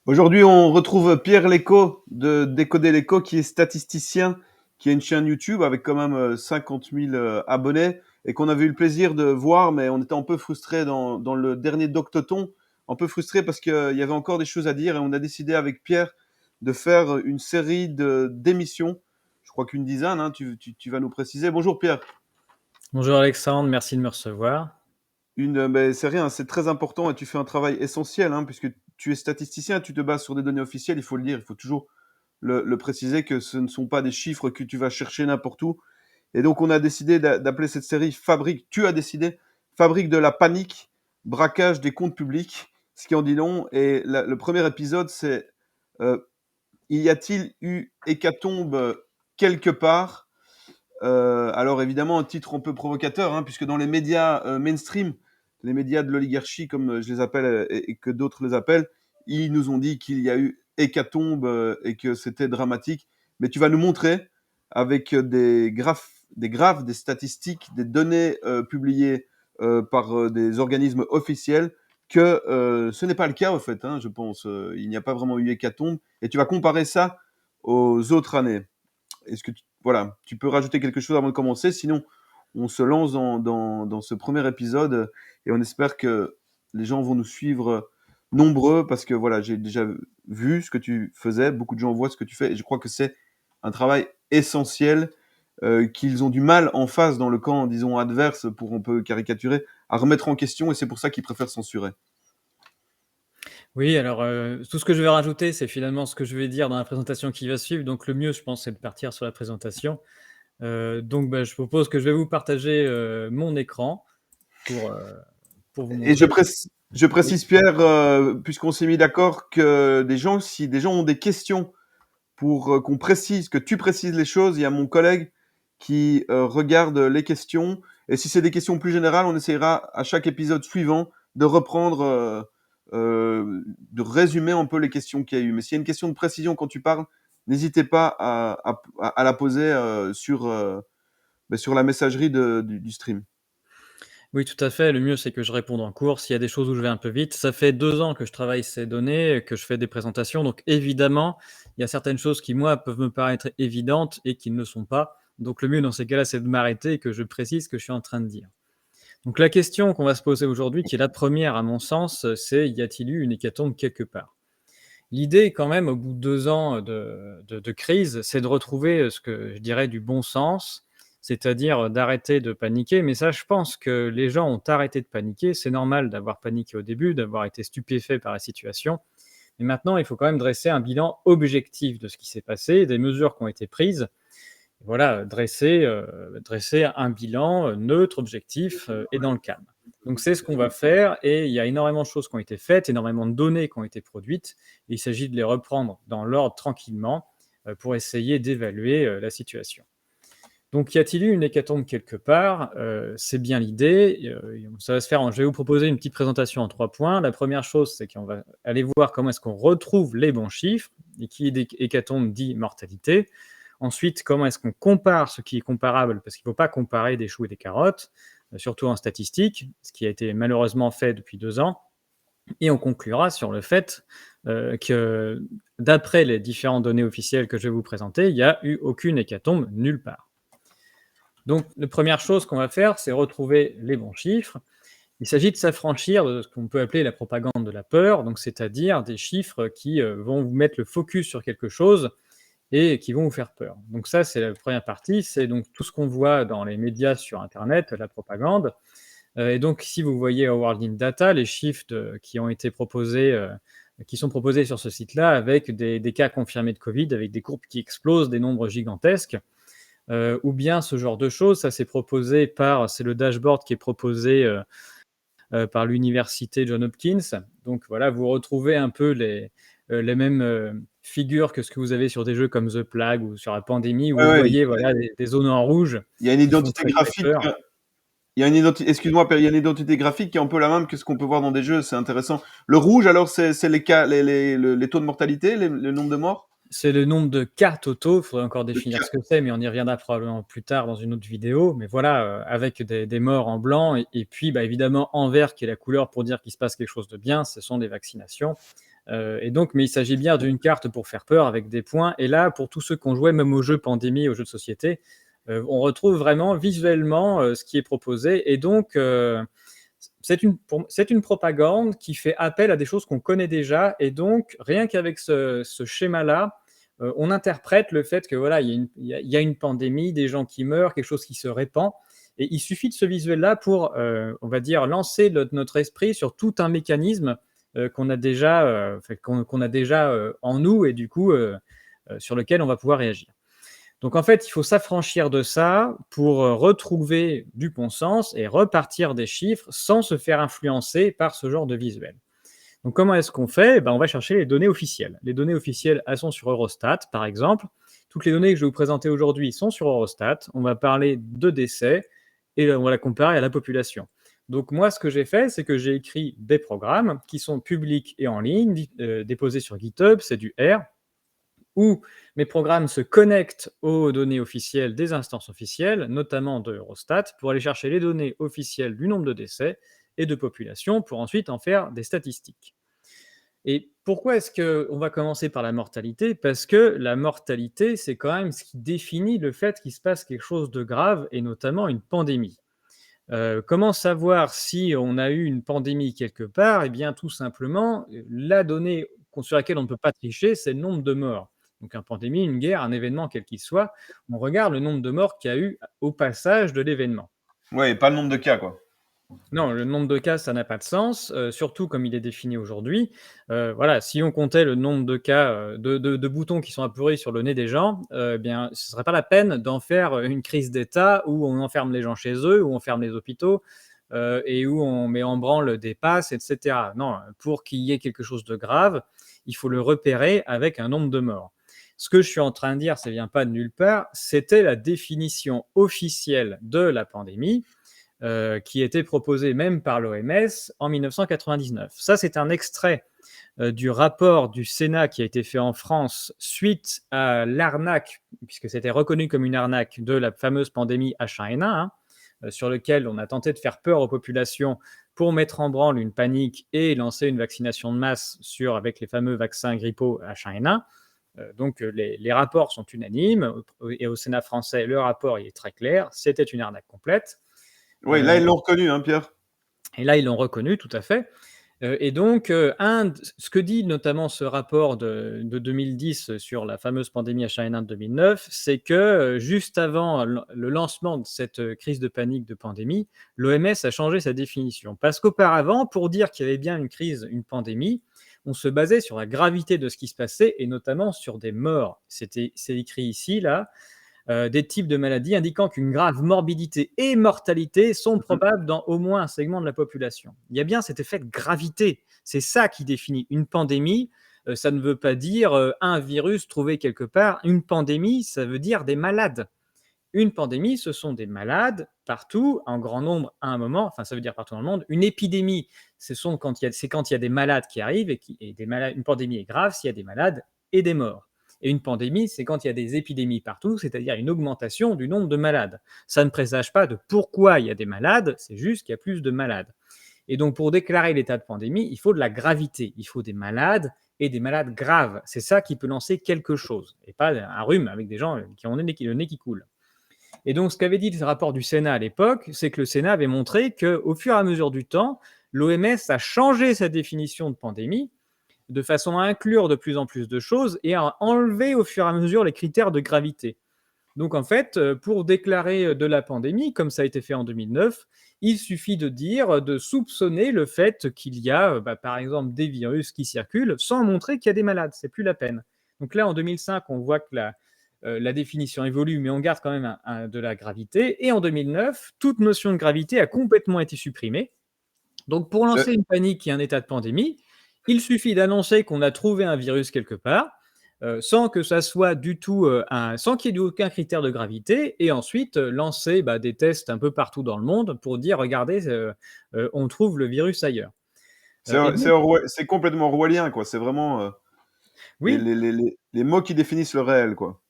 Aujourd'hui, on retrouve Pierre Léco de Décoder l'écho, qui est statisticien, qui a une chaîne YouTube avec quand même 50 000 abonnés et qu'on avait eu le plaisir de voir, mais on était un peu frustré dans le dernier Doctoton, un peu frustré parce qu'il y avait encore des choses à dire et on a décidé avec Pierre de faire une série d'émissions, je crois qu'une dizaine, hein, tu vas nous préciser. Bonjour Pierre. Bonjour Alexandre, merci de me recevoir. Mais c'est rien, c'est très important et tu fais un travail essentiel, hein, puisque tu es statisticien, tu te bases sur des données officielles, il faut le dire, il faut toujours le préciser que ce ne sont pas des chiffres que tu vas chercher n'importe où. Et donc, on a décidé d'appeler cette série tu as décidé, Fabrique de la panique, braquage des comptes publics, ce qui en dit long. Et le premier épisode, c'est euh, y a-t-il eu hécatombe quelque part? Alors évidemment, un titre un peu provocateur, hein, puisque dans les médias mainstream, les médias de l'oligarchie, comme je les appelle et que d'autres les appellent, ils nous ont dit qu'il y a eu hécatombe et que c'était dramatique. Mais tu vas nous montrer avec des graphes, des statistiques, des données publiées par des organismes officiels que ce n'est pas le cas, au fait, hein, je pense. Il n'y a pas vraiment eu hécatombe. Et tu vas comparer ça aux autres années. Est-ce que voilà, tu peux rajouter quelque chose avant de commencer? Sinon, on se lance dans ce premier épisode et on espère que les gens vont nous suivre nombreux parce que voilà, j'ai déjà vu ce que tu faisais, beaucoup de gens voient ce que tu fais et je crois que c'est un travail essentiel qu'ils ont du mal en face dans le camp, disons, adverse, pour on peut caricaturer, à remettre en question et c'est pour ça qu'ils préfèrent censurer. Oui, alors, tout ce que je vais rajouter, c'est finalement ce que je vais dire dans la présentation qui va suivre, donc le mieux, je pense, c'est de partir sur la présentation. Donc bah, je propose que je vais vous partager, mon écran pour, heu, pour vous Et je, montrer. préc- je Oui, précise, Pierre, puisqu'on s'est mis d'accord que si des gens ont des questions pour qu'on précise, que tu précises les choses. Il y a mon collègue qui regarde les questions. Et si c'est des questions plus générales, on essaiera à chaque épisode suivant de reprendre, de résumer un peu les questions qu'il y a eu. Mais s'il y a une question de précision quand tu parles, n'hésitez pas à la poser sur la messagerie du stream. oui, tout à fait. Le mieux, c'est que je réponde en cours. S'il y a des choses où je vais un peu vite, ça fait 2 ans que je travaille ces données, que je fais des présentations, donc évidemment, il y a certaines choses qui, moi, peuvent me paraître évidentes et qui ne le sont pas. Donc le mieux dans ces cas-là, c'est de m'arrêter et que je précise ce que je suis en train de dire. Donc la question qu'on va se poser aujourd'hui, qui est la première à mon sens, c'est: y a-t-il eu une hécatombe quelque part? L'idée quand même, au bout de 2 ans de crise, c'est de retrouver, ce que je dirais du bon sens, c'est-à-dire, d'arrêter de paniquer. Mais ça, je pense que les gens ont arrêté de paniquer. C'est normal d'avoir paniqué au début, d'avoir été stupéfait par la situation. Mais maintenant, il faut quand même dresser un bilan objectif de ce qui s'est passé, des mesures qui ont été prises. Voilà, dresser un bilan, neutre, objectif, et dans le calme. Donc c'est ce qu'on va faire et il y a énormément de choses qui ont été faites, énormément de données qui ont été produites. Il s'agit de les reprendre dans l'ordre tranquillement, pour essayer d'évaluer, la situation. Donc y a-t-il eu une hécatombe quelque part? C'est bien l'idée, ça va se faire en je vais vous proposer une petite présentation en 3 points. La première chose, c'est qu'on va aller voir comment est-ce qu'on retrouve les bons chiffres et qui dit hécatombe dit mortalité. Ensuite, comment est-ce qu'on compare ce qui est comparable? Parce qu'il ne faut pas comparer des choux et des carottes, surtout en statistique, ce qui a été malheureusement fait depuis 2 ans. Et on conclura sur le fait, que d'après les différentes données officielles que je vais vous présenter, il n'y a eu aucune hécatombe nulle part. Donc la première chose qu'on va faire, c'est retrouver les bons chiffres. Il s'agit de s'affranchir de ce qu'on peut appeler la propagande de la peur, donc c'est-à-dire des chiffres qui, vont vous mettre le focus sur quelque chose et qui vont vous faire peur. Donc ça, c'est la première partie, c'est donc tout ce qu'on voit dans les médias sur internet, la propagande, et donc si vous voyez World in Data, les chiffres qui ont été proposés, qui sont proposés sur ce site-là avec des cas confirmés de Covid, avec des courbes qui explosent, des nombres gigantesques, ou bien ce genre de choses, ça c'est le dashboard qui est proposé, par l'université Johns Hopkins. Donc voilà, vous retrouvez un peu les mêmes, figures que ce que vous avez sur des jeux comme The Plague ou sur la pandémie où Ouais, vous ouais, voyez, voilà, des zones en rouge il y a une qui font identité très, très graphique. peur. Il y a excuse-moi, il y a une identité graphique qui est un peu la même que ce qu'on peut voir dans des jeux, c'est intéressant. Le rouge, alors, c'est les cas, les taux de mortalité, le nombre de morts? C'est le nombre de cas totaux, il faudrait encore De définir cas. ce que c'est, mais on y reviendra probablement plus tard dans une autre vidéo. Mais voilà, avec des morts en blanc et puis, bah, évidemment en vert qui est la couleur pour dire qu'il se passe quelque chose de bien, ce sont des vaccinations. Et donc, mais il s'agit bien d'une carte pour faire peur avec des points. Et là, pour tous ceux qui ont joué même aux jeux Pandémie, aux jeux de société, on retrouve vraiment visuellement ce qui est proposé. Et donc, c'est une propagande qui fait appel à des choses qu'on connaît déjà. Et donc, rien qu'avec ce schéma-là, on interprète le fait que voilà, il y a une pandémie, des gens qui meurent, quelque chose qui se répand. Et il suffit de ce visuel-là pour, on va dire, lancer notre esprit sur tout un mécanisme qu'on a déjà en nous et du coup sur lequel on va pouvoir réagir. Donc en fait, il faut s'affranchir de ça pour retrouver du bon sens et repartir des chiffres sans se faire influencer par ce genre de visuel. Donc comment est-ce qu'on fait? On va chercher les données officielles. Les données officielles, elles sont sur Eurostat, par exemple. Toutes les données que je vais vous présenter aujourd'hui sont sur Eurostat. On va parler de décès et on va la comparer à la population. Donc moi, ce que j'ai fait, c'est que j'ai écrit des programmes qui sont publics et en ligne, déposés sur GitHub, c'est du R, où mes programmes se connectent aux données officielles des instances officielles, notamment de Eurostat, pour aller chercher les données officielles du nombre de décès et de population pour ensuite en faire des statistiques. Et pourquoi est-ce qu'on va commencer par la mortalité? Parce que la mortalité, c'est quand même ce qui définit le fait qu'il se passe quelque chose de grave et notamment une pandémie. Comment savoir si on a eu une pandémie quelque part? Eh bien, tout simplement, la donnée sur laquelle on ne peut pas tricher, c'est le nombre de morts. Donc, une pandémie, une guerre, un événement quel qu'il soit, on regarde le nombre de morts qu'il y a eu au passage de l'événement. Ouais, et pas le nombre de cas, quoi. Non, le nombre de cas, ça n'a pas de sens, surtout comme il est défini aujourd'hui. Voilà, si on comptait le nombre de cas, de boutons qui sont appaurus sur le nez des gens, bien, ce serait pas la peine d'en faire une crise d'État où on enferme les gens chez eux, où on ferme les hôpitaux, et où on met en branle des passes et cetera. Non, pour qu'il y ait quelque chose de grave, il faut le repérer avec un nombre de morts. Ce que je suis en train de dire, ça vient pas de nulle part, c'était la définition officielle de la pandémie, qui était proposé même par l'OMS en 1999. Ça, c'est un extrait du rapport du Sénat qui a été fait en France suite à l'arnaque, puisque c'était reconnu comme une arnaque de la fameuse pandémie H1N1, hein, sur lequel on a tenté de faire peur aux populations pour mettre en branle une panique et lancer une vaccination de masse avec les fameux vaccins grippaux H1N1. Donc les rapports sont unanimes, et au Sénat français, le rapport il est très clair, c'était une arnaque complète. Oui, là, ils l'ont reconnu, hein, Pierre. Et là, ils l'ont reconnu, tout à fait. Et donc, ce que dit notamment ce rapport de 2010 sur la fameuse pandémie H1N1 de 2009, c'est que juste avant le lancement de cette crise de panique de pandémie, l'OMS a changé sa définition. Parce qu'auparavant, pour dire qu'il y avait bien une crise, une pandémie, on se basait sur la gravité de ce qui se passait et notamment sur des morts. C'est écrit ici, là, des types de maladies indiquant qu'une grave morbidité et mortalité sont Mhm. probables dans au moins un segment de la population. Il y a bien cet effet de gravité. C'est ça qui définit une pandémie. Ça ne veut pas dire un virus trouvé quelque part. Une pandémie, ça veut dire des malades. Une pandémie, ce sont des malades partout, en grand nombre à un moment, enfin ça veut dire partout dans le monde. Une épidémie, c'est quand il y a des malades qui arrivent une pandémie est grave s'il y a des malades et des morts. Et une pandémie, c'est quand il y a des épidémies partout, c'est-à-dire une augmentation du nombre de malades. Ça ne présage pas de pourquoi il y a des malades, c'est juste qu'il y a plus de malades. Et donc pour déclarer l'état de pandémie, il faut de la gravité, il faut des malades et des malades graves. C'est ça qui peut lancer quelque chose, et pas un rhume avec des gens qui ont le nez qui coule. Et donc, ce qu'avait dit le rapport du Sénat à l'époque, c'est que le Sénat avait montré qu'au fur et à mesure du temps, l'OMS a changé sa définition de pandémie de façon à inclure de plus en plus de choses et à enlever au fur et à mesure les critères de gravité. Donc, en fait, pour déclarer de la pandémie, comme ça a été fait en 2009, il suffit de dire, de soupçonner le fait qu'il y a, par exemple, des virus qui circulent sans montrer qu'il y a des malades. C'est plus la peine. Donc là, en 2005, on voit que la définition évolue, mais on garde quand même de la gravité. Et en 2009, toute notion de gravité a complètement été supprimée. Donc, pour lancer une panique et un état de pandémie, il suffit d'annoncer qu'on a trouvé un virus quelque part, sans que ça soit du tout, sans qu'il y ait aucun critère de gravité, et ensuite lancer des tests un peu partout dans le monde pour dire regardez, on trouve le virus ailleurs. Et donc, C'est complètement orwellien, quoi. C'est vraiment oui, les mots qui définissent le réel, quoi.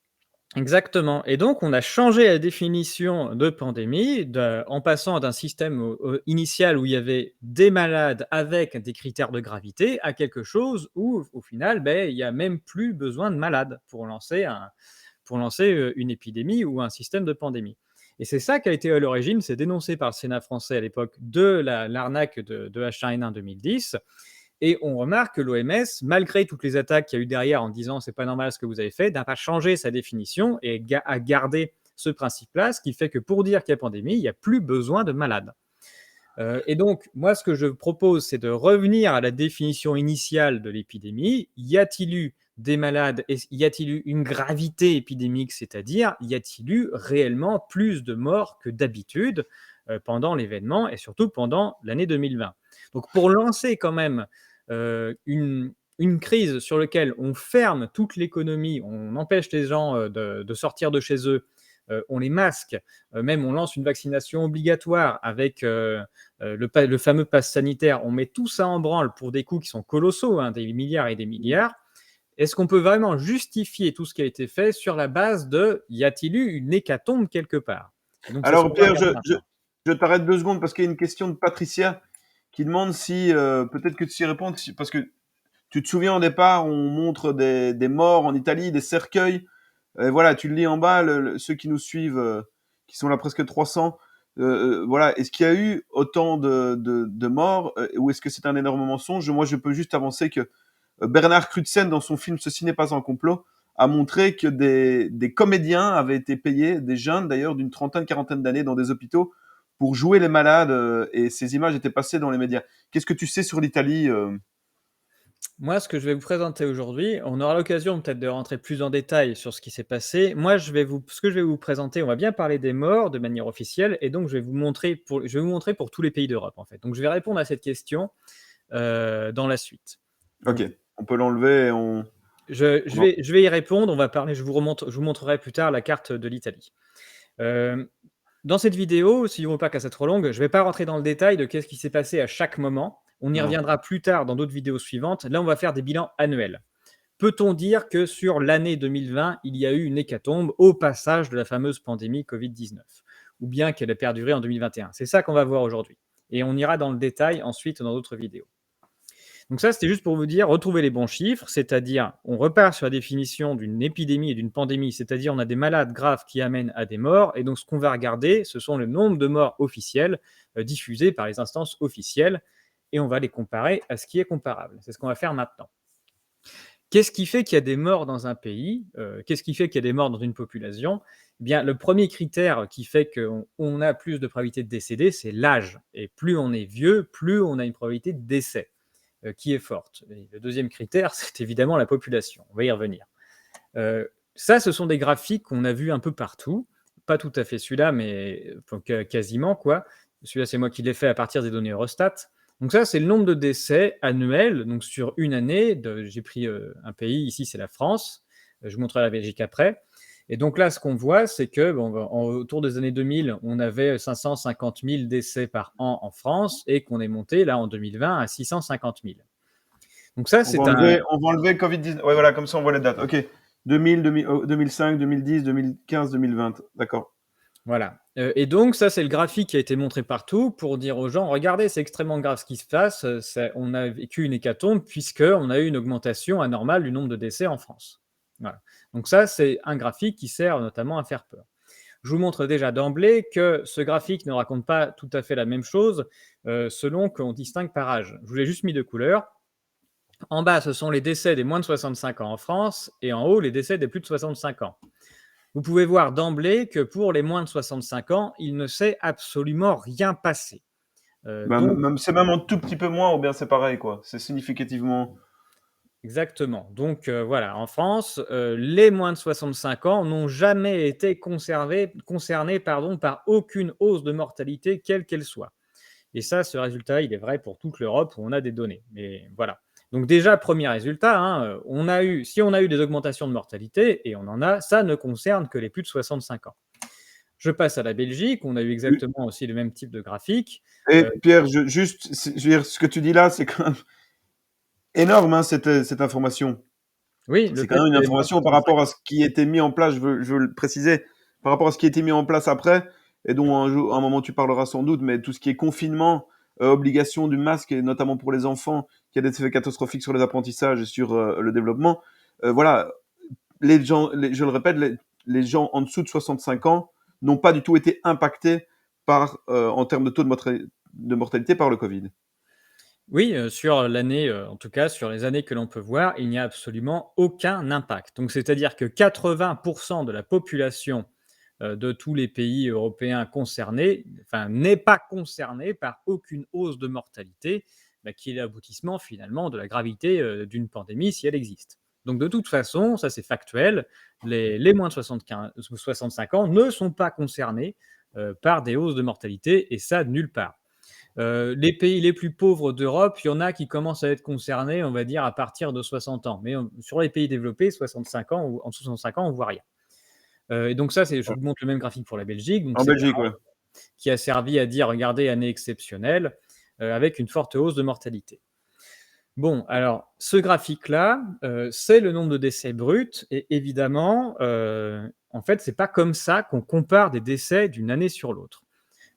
Exactement, et donc on a changé la définition de pandémie en passant d'un système initial où il y avait des malades avec des critères de gravité à quelque chose où au final, beh, il y a même plus besoin de malades pour lancer, une épidémie ou un système de pandémie, et c'est ça qui a été à l'origine, c'est dénoncé par le Sénat français à l'époque de l'arnaque de H1N1 2010. Et on remarque que l'OMS, malgré toutes les attaques qu'il y a eu derrière en disant c'est pas normal ce que vous avez fait, n'a pas changé sa définition et a gardé ce principe-là, ce qui fait que pour dire qu'il y a pandémie, il n'y a plus besoin de malades. Et donc, moi, ce que je propose, c'est de revenir à la définition initiale de l'épidémie. Y a-t-il eu des malades et y a-t-il eu une gravité épidémique, c'est-à-dire y a-t-il eu réellement plus de morts que d'habitude pendant l'événement et surtout pendant l'année 2020. Donc, pour lancer quand même une crise sur laquelle on ferme toute l'économie, on empêche les gens de sortir de chez eux, on les masque, même on lance une vaccination obligatoire avec le fameux pass sanitaire, on met tout ça en branle pour des coûts qui sont colossaux, hein, des milliards et des milliards. Est-ce qu'on peut vraiment justifier tout ce qui a été fait sur la base de y a-t-il eu une hécatombe quelque part? Et donc c'est ce Alors qu'on va Pierre, regarder maintenant. je t'arrête 2 secondes parce qu'il y a une question de Patricia qui demande si, peut-être que tu y réponds, parce que tu te souviens au départ, on montre des morts en Italie, des cercueils. Et voilà, tu le lis en bas, ceux qui nous suivent, qui sont là presque 300. Voilà, est-ce qu'il y a eu autant de morts ou est-ce que c'est un énorme mensonge? Moi, je peux juste avancer que Bernard Crutzen, dans son film Ceci n'est pas un complot, a montré que des comédiens avaient été payés, des jeunes d'ailleurs d'une trentaine, quarantaine d'années dans des hôpitaux pour jouer les malades et ces images étaient passées dans les médias. Qu'est-ce que tu sais sur l'Italie Moi, ce que je vais vous présenter aujourd'hui, on aura l'occasion peut-être de rentrer plus en détail sur ce qui s'est passé. Moi, ce que je vais vous présenter, on va bien parler des morts de manière officielle, et donc je vais vous montrer pour tous les pays d'Europe en fait. Donc, je vais répondre à cette question dans la suite. Ok, Donc, on peut l'enlever et on... on en- je vais y répondre. On va parler. Je vous montrerai plus tard la carte de l'Italie. Euh, Dans cette vidéo, si on ne veut pas qu'elle soit trop longue, je ne vais pas rentrer dans le détail de qu'est-ce qui s'est passé à chaque moment. On y Non. reviendra plus tard dans d'autres vidéos suivantes. Là, on va faire des bilans annuels. Peut-on dire que sur l'année 2020, il y a eu une hécatombe au passage de la fameuse pandémie Covid-19, ou bien qu'elle a perduré en 2021? C'est ça qu'on va voir aujourd'hui. Et on ira dans le détail ensuite dans d'autres vidéos. Donc ça, c'était juste pour vous dire, retrouver les bons chiffres, c'est-à-dire on repart sur la définition d'une épidémie et d'une pandémie, c'est-à-dire on a des malades graves qui amènent à des morts, et donc ce qu'on va regarder, ce sont le nombre de morts officiels diffusés par les instances officielles, et on va les comparer à ce qui est comparable. C'est ce qu'on va faire maintenant. Qu'est-ce qui fait qu'il y a des morts dans un pays? Qu'est-ce qui fait qu'il y a des morts dans une population? Eh bien, le premier critère qui fait qu'on a plus de probabilité de décéder, c'est l'âge, et plus on est vieux, plus on a une probabilité de décès qui est forte. Et le deuxième critère, c'est évidemment la population. On va y revenir. Ça, ce sont des graphiques qu'on a vus un peu partout. Pas tout à fait celui-là, mais quasiment, quoi. Celui-là, c'est moi qui l'ai fait à partir des données Eurostat. Donc ça, c'est le nombre de décès annuels. Donc sur une année, j'ai pris un pays, ici c'est la France. Je vous montrerai la Belgique après. Et donc là, ce qu'on voit, c'est que autour des années 2000, on avait 550 000 décès par an en France et qu'on est monté là en 2020 à 650 000. Donc ça, c'est un, On va enlever Covid-19. Ouais, voilà, comme ça on voit les dates. Ok. 2000, 2005, 2010, 2015, 2020. D'accord. voilà. Et donc ça, c'est le graphique qui a été montré partout pour dire aux gens, regardez, c'est extrêmement grave ce qui se passe. On a vécu une hécatombe puisqu'on a eu une augmentation anormale du nombre de décès en France. Voilà. Donc ça, c'est un graphique qui sert notamment à faire peur. Je vous montre déjà d'emblée que ce graphique ne raconte pas tout à fait la même chose selon qu'on distingue par âge. Je vous l'ai juste mis de couleur. En bas, ce sont les décès des moins de 65 ans en France, et en haut, les décès des plus de 65 ans. Vous pouvez voir d'emblée que pour les moins de 65 ans, il ne s'est absolument rien passé. Ben, Donc, c'est même un tout petit peu moins ou bien c'est pareil, quoi. C'est significativement. exactement. Donc voilà, en France, les moins de 65 ans n'ont jamais été concernés par aucune hausse de mortalité, quelle qu'elle soit. Et ça, ce résultat, il est vrai pour toute l'Europe où on a des données. Mais voilà. Donc déjà, premier résultat, hein, si on a eu des augmentations de mortalité, et on en a, ça ne concerne que les plus de 65 ans. Je passe à la Belgique, on a eu Oui. exactement aussi le même type de graphique. Et Euh, Pierre, je veux dire, ce que tu dis là, c'est quand même énorme, hein, cette information. Oui, le C'est quand fait même une que les moins de information par 65. rapport à ce qui était mis en place, je veux le préciser, par rapport à ce qui a été mis en place après, et dont un moment tu parleras sans doute, mais tout ce qui est confinement, obligation du masque, et notamment pour les enfants, qui a des effets catastrophiques sur les apprentissages et sur le développement. Voilà, je le répète, les gens en dessous de 65 ans n'ont pas du tout été impactés en termes de taux de mortalité par le Covid. Oui, sur l'année, en tout cas sur les années que l'on peut voir, il n'y a absolument aucun impact. Donc c'est-à-dire que 80 de la population, de tous les pays européens concernés, enfin, n'est pas concernée par aucune hausse de mortalité, bah, qui est l'aboutissement finalement de la gravité, d'une pandémie si elle existe. Donc de toute façon, ça c'est factuel, les moins de 65 ans ne sont pas concernés, par des hausses de mortalité et ça nulle part. Les pays les plus pauvres d'Europe, il y en a qui commencent à être concernés, on va dire, à partir de 60 ans. Mais sur les pays développés, 65 ans ou en dessous de 65 ans, on voit rien. Et donc ça, je vous montre le même graphique pour la Belgique. Donc En c'est Belgique, ouais. qui a servi à dire, regardez, année exceptionnelle, avec une forte hausse de mortalité. Bon, alors, ce graphique-là, c'est le nombre de décès bruts, et évidemment, en fait, c'est pas comme ça qu'on compare des décès d'une année sur l'autre.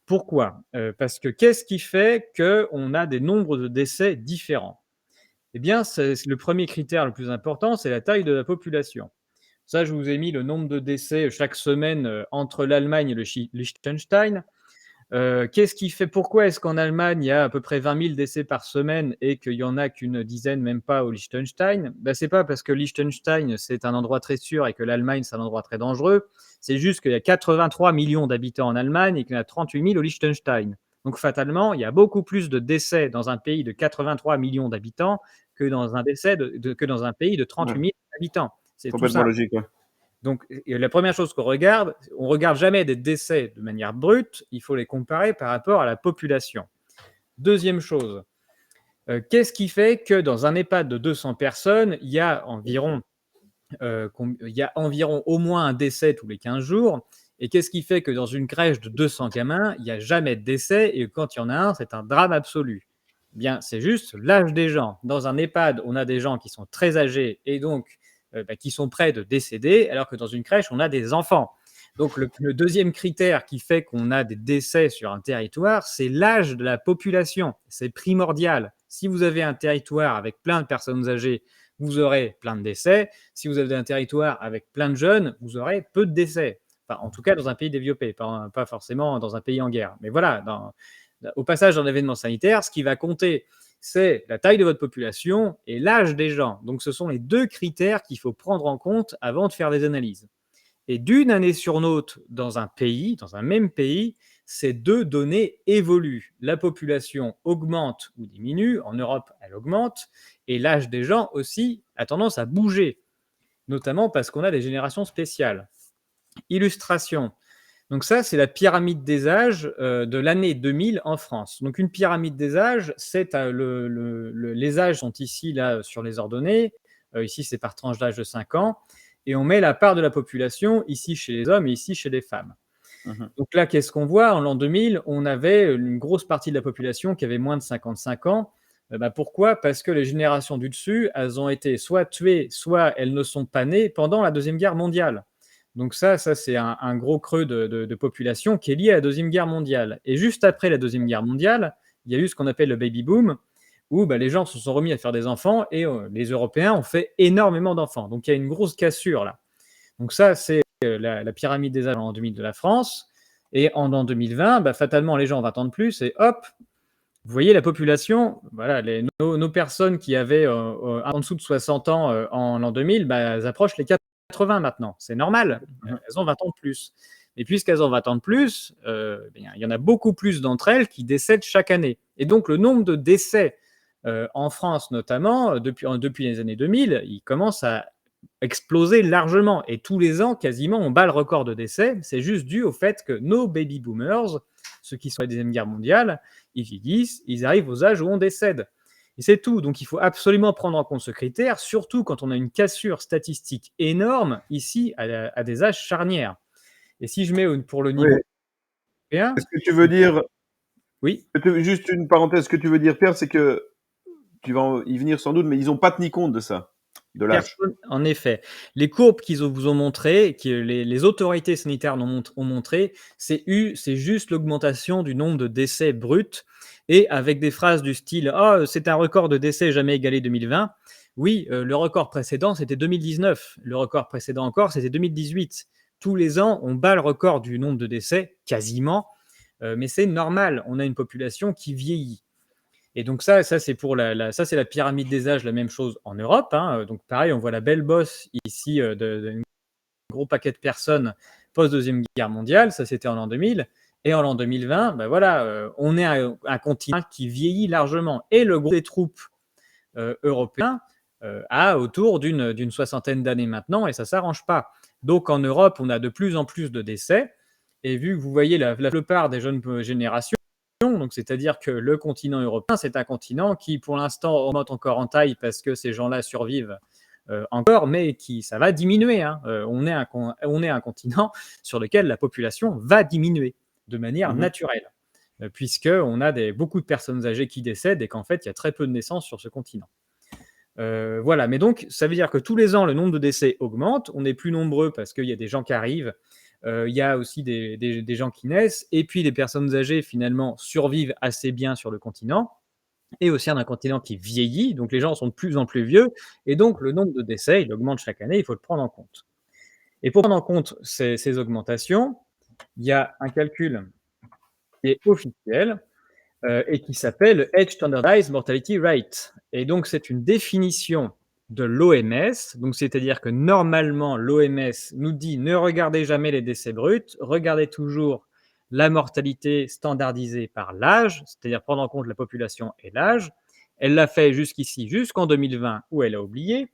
Pourquoi? Parce que qu'est-ce qui fait qu'on a des nombres de décès différents? Eh bien, c'est le premier critère le plus important, c'est la taille de la population. Ça, je vous ai mis le nombre de décès chaque semaine, entre l'Allemagne et le Liechtenstein. Qu'est-ce qui fait pourquoi est-ce qu'en Allemagne, il y a à peu près 20 000 décès par semaine et qu'il y en a qu'une dizaine, même pas, au Liechtenstein? Bah, c'est pas parce que Liechtenstein, c'est un endroit très sûr et que l'Allemagne, c'est un endroit très dangereux. C'est juste qu'il y a 83 millions d'habitants en Allemagne et qu'il y en a 38 000 au Liechtenstein. Donc fatalement, il y a beaucoup plus de décès dans un pays de 83 millions d'habitants que dans un que dans un pays de 38 Ouais, 000 habitants. C'est tout complètement simple. logique, ouais. Donc, la première chose qu'on regarde, on regarde jamais des décès de manière brute, il faut les comparer par rapport à la population. Deuxième chose, qu'est-ce qui fait que dans un EHPAD de 200 personnes, il y a environ au moins un décès tous les 15 jours? Et qu'est-ce qui fait que dans une crèche de 200 gamins, il n'y a jamais de décès et quand il y en a un, c'est un drame absolu? Eh bien, c'est juste l'âge des gens. Dans un EHPAD, on a des gens qui sont très âgés et donc qui sont près de décéder, alors que dans une crèche, on a des enfants. Donc le deuxième critère qui fait qu'on a des décès sur un territoire, c'est l'âge de la population. C'est primordial. Si vous avez un territoire avec plein de personnes âgées, vous aurez plein de décès. Si vous avez un territoire avec plein de jeunes, vous aurez peu de décès. Enfin, en tout cas, dans un pays développé, pas forcément dans un pays en guerre. Mais voilà, au passage d'un événement sanitaire, ce qui va compter, c'est la taille de votre population et l'âge des gens. Donc, ce sont les deux critères qu'il faut prendre en compte avant de faire des analyses. Et d'une année sur l'autre, dans un pays, dans un même pays, ces deux données évoluent. La population augmente ou diminue. En Europe, elle augmente. Et l'âge des gens aussi a tendance à bouger, notamment parce qu'on a des générations spéciales. Illustration. Donc ça, c'est la pyramide des âges de l'année 2000 en France. Donc une pyramide des âges, c'est les âges sont ici là sur les ordonnées. Ici, c'est par tranche d'âge de 5 ans. Et on met la part de la population ici chez les hommes et ici chez les femmes. Mhm. Donc là, qu'est-ce qu'on voit? En l'an 2000, on avait une grosse partie de la population qui avait moins de 55 ans. Pourquoi? Parce que les générations du dessus, elles ont été soit tuées, soit elles ne sont pas nées pendant la Deuxième Guerre mondiale. Donc ça c'est un gros creux de population qui est lié à la Deuxième Guerre mondiale. Et juste après la Deuxième Guerre mondiale, il y a eu ce qu'on appelle le baby boom, où les gens se sont remis à faire des enfants et les Européens ont fait énormément d'enfants. Donc il y a une grosse cassure là. Donc ça, c'est la pyramide des âges en 2000 de la France. Et en l'an 2020, fatalement, les gens ont 20 ans de plus et hop, vous voyez la population, voilà, nos personnes qui avaient en dessous de 60 ans en l'an 2000, elles approchent les 80 maintenant. C'est normal, Mhm. elles ont 20 ans de plus. Et puisqu'elles ont 20 ans de plus, il y en a beaucoup plus d'entre elles qui décèdent chaque année. Et donc le nombre de décès en France notamment, depuis les années 2000, il commence à exploser largement. Et tous les ans, quasiment, on bat le record de décès. C'est juste dû au fait que nos baby boomers, ceux qui sont à la Deuxième Guerre mondiale, ils vieillissent, ils arrivent aux âges où on décède. Et c'est tout. Donc il faut absolument prendre en compte ce critère, surtout quand on a une cassure statistique énorme ici à des âges charnières. Et si je mets pour le Oui. niveau européen, Est-ce que tu veux dire, oui, juste une parenthèse, ce que tu veux dire, Pierre, c'est que tu vas y venir sans doute, mais ils n'ont pas tenu compte de ça. de l'âge. Personne en effet. Les courbes qu'ils vous ont montrées, que les autorités sanitaires ont montré, c'est juste l'augmentation du nombre de décès bruts et avec des phrases du style: «Ah, c'est un record de décès jamais égalé 2020». Oui, le record précédent, c'était 2019. Le record précédent encore, c'était 2018. Tous les ans, on bat le record du nombre de décès, quasiment, mais c'est normal. On a une population qui vieillit. Et donc ça c'est pour ça c'est la pyramide des âges, la même chose en Europe, hein. Donc pareil, on voit la belle bosse ici d'un gros paquet de personnes post-Deuxième Guerre mondiale, ça c'était en l'an 2000. Et en l'an 2020, ben voilà, on est un continent qui vieillit largement. Et le gros des troupes européens a autour d'une soixantaine d'années maintenant, et ça s'arrange pas. Donc en Europe, on a de plus en plus de décès. Et vu que vous voyez la plupart des jeunes générations, donc c'est-à-dire que le continent européen, c'est un continent qui, pour l'instant, augmente encore en taille parce que ces gens-là survivent encore, mais ça va diminuer, hein. On est un continent sur lequel la population va diminuer de manière Mmh. naturelle, puisqu'on a beaucoup de personnes âgées qui décèdent et qu'en fait, il y a très peu de naissances sur ce continent. Voilà, mais donc ça veut dire que tous les ans, le nombre de décès augmente, on est plus nombreux parce qu'il y a des gens qui arrivent, il y a aussi des gens qui naissent, et puis les personnes âgées, finalement, survivent assez bien sur le continent, et aussi un continent qui vieillit, donc les gens sont de plus en plus vieux, et donc le nombre de décès, il augmente chaque année, il faut le prendre en compte. Et pour prendre en compte ces augmentations, il y a un calcul qui est officiel, et qui s'appelle Age Standardized Mortality Rate. Et donc, c'est une définition de l'OMS. Donc, c'est-à-dire que normalement, l'OMS nous dit ne regardez jamais les décès bruts, regardez toujours la mortalité standardisée par l'âge, c'est-à-dire prendre en compte la population et l'âge. Elle l'a fait jusqu'ici, jusqu'en 2020, où elle a oublié.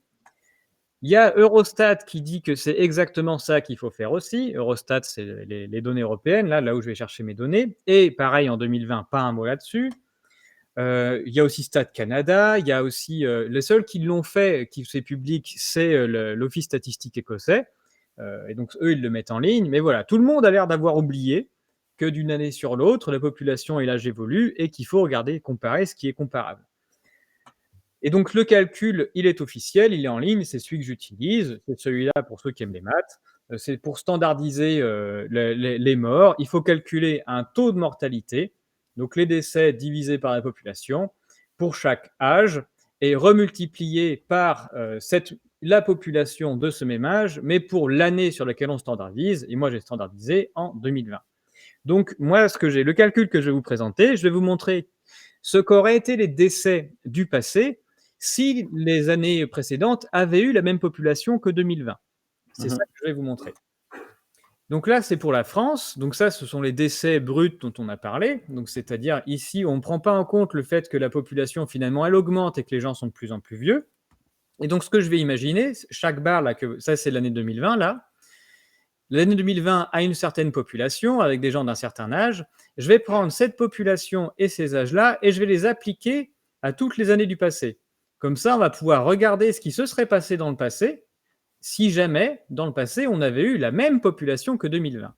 Il y a Eurostat qui dit que c'est exactement ça qu'il faut faire aussi. Eurostat, c'est les données européennes, là où je vais chercher mes données. Et pareil, en 2020, pas un mot là-dessus. Il y a aussi Stat Canada, il y a aussi les seuls qui l'ont fait, qui c'est public, c'est l'Office statistique écossais. Et donc eux, ils le mettent en ligne. Mais voilà, tout le monde a l'air d'avoir oublié que d'une année sur l'autre, la population et l'âge évoluent et qu'il faut regarder, comparer ce qui est comparable. Et donc le calcul, il est officiel, il est en ligne, c'est celui que j'utilise, c'est celui-là pour ceux qui aiment les maths. C'est pour standardiser les morts. Il faut calculer un taux de mortalité, donc les décès divisés par la population, pour chaque âge, et remultiplier par la population de ce même âge, mais pour l'année sur laquelle on standardise. Et moi, j'ai standardisé en 2020. Donc moi, le calcul que je vais vous présenter, je vais vous montrer ce qu'auraient été les décès du passé si les années précédentes avaient eu la même population que 2020. C'est ça Mmh. que je vais vous montrer. Donc là, c'est pour la France. Donc ça, ce sont les décès bruts dont on a parlé. Donc c'est-à-dire ici, on ne prend pas en compte le fait que la population, finalement, elle augmente et que les gens sont de plus en plus vieux. Et donc ce que je vais imaginer, chaque barre là, ça c'est l'année 2020 là. L'année 2020 a une certaine population avec des gens d'un certain âge. Je vais prendre cette population et ces âges-là et je vais les appliquer à toutes les années du passé. Comme ça, on va pouvoir regarder ce qui se serait passé dans le passé si jamais, dans le passé, on avait eu la même population que 2020.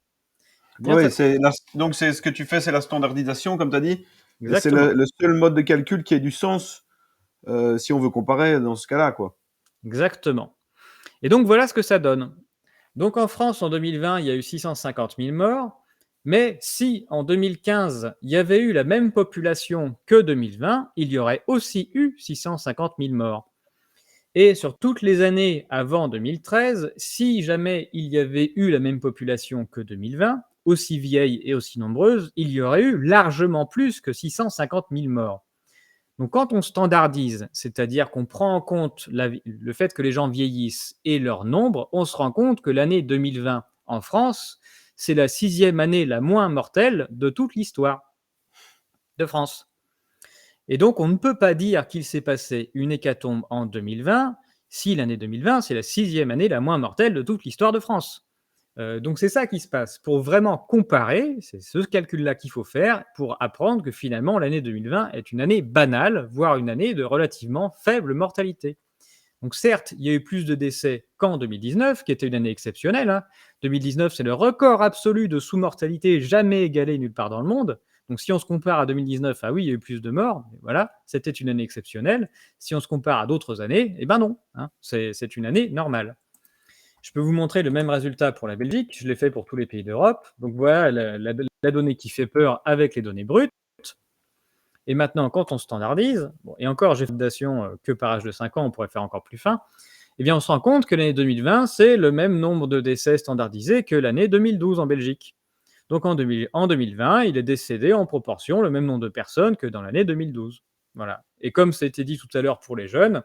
Eh bien, Oui, donc c'est ce que tu fais, c'est la standardisation, comme tu as dit, et c'est exactement, le seul mode de calcul qui ait du sens si on veut comparer dans ce cas-là, quoi. exactement. Et donc, voilà ce que ça donne. Donc en France, en 2020, il y a eu 650 000 morts, mais si en 2015, il y avait eu la même population que 2020, il y aurait aussi eu 650 000 morts. Et sur toutes les années avant 2013, si jamais il y avait eu la même population que 2020, aussi vieille et aussi nombreuse, il y aurait eu largement plus que 650 000 morts. Donc quand on standardise, c'est-à-dire qu'on prend en compte le fait que les gens vieillissent et leur nombre, on se rend compte que l'année 2020 en France, c'est la 6e année la moins mortelle de toute l'histoire de France. Et donc on ne peut pas dire qu'il s'est passé une hécatombe en 2020 si l'année 2020, c'est la 6e année la moins mortelle de toute l'histoire de France. Donc c'est ça qui se passe. Pour vraiment comparer, c'est ce calcul-là qu'il faut faire pour apprendre que finalement l'année 2020 est une année banale, voire une année de relativement faible mortalité. Donc certes, il y a eu plus de décès qu'en 2019, qui était une année exceptionnelle, hein. 2019, c'est le record absolu de sous-mortalité jamais égalé nulle part dans le monde. Donc si on se compare à 2019, ah oui, il y a eu plus de morts, mais voilà, c'était une année exceptionnelle. Si on se compare à d'autres années, eh ben non, hein, c'est une année normale. Je peux vous montrer le même résultat pour la Belgique, je l'ai fait pour tous les pays d'Europe. Donc voilà la donnée qui fait peur avec les données brutes. Et maintenant, quand on standardise, bon, et encore, j'ai fait une validation que par âge de 5 ans, on pourrait faire encore plus fin, eh bien, on se rend compte que l'année 2020, c'est le même nombre de décès standardisés que l'année 2012 en Belgique. Donc en 2020, il est décédé en proportion le même nombre de personnes que dans l'année 2012. Voilà. Et comme c'était dit tout à l'heure pour les jeunes,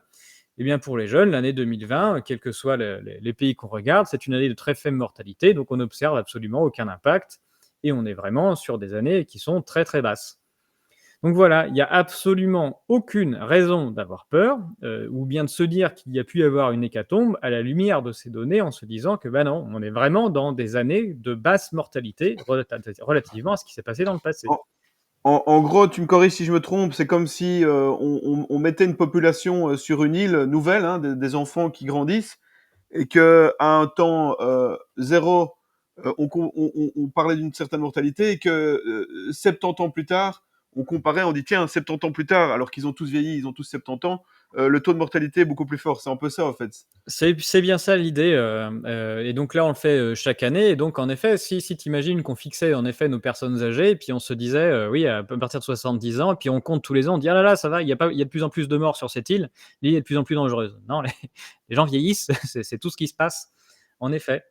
eh bien pour les jeunes, l'année 2020, quels que soient les pays qu'on regarde, c'est une année de très faible mortalité, donc on n'observe absolument aucun impact, et on est vraiment sur des années qui sont très très basses. Donc voilà, il n'y a absolument aucune raison d'avoir peur, ou bien de se dire qu'il y a pu y avoir une hécatombe à la lumière de ces données en se disant que bah non, on est vraiment dans des années de basse mortalité relativement à ce qui s'est passé dans le passé. En, en gros, tu me corriges si je me trompe, c'est comme si on mettait une population sur une île nouvelle, hein, des enfants qui grandissent, et que à un temps zéro, on parlait d'une certaine mortalité, et que 70 ans plus tard, on comparait, on dit tiens, 70 ans plus tard, alors qu'ils ont tous vieilli, ils ont tous 70 ans, le taux de mortalité est beaucoup plus fort. C'est un peu ça, en fait. C'est bien ça l'idée, et donc là, on le fait, chaque année et donc en effet, si tu imagines qu'on fixait en effet nos personnes âgées et puis on se disait, oui, à partir de 70 ans et puis on compte tous les ans, on dit: «Ah là là, ça va, il y a de plus en plus de morts sur cette île, l'île est de plus en plus dangereuse». Non, les gens vieillissent, c'est tout ce qui se passe, en effet.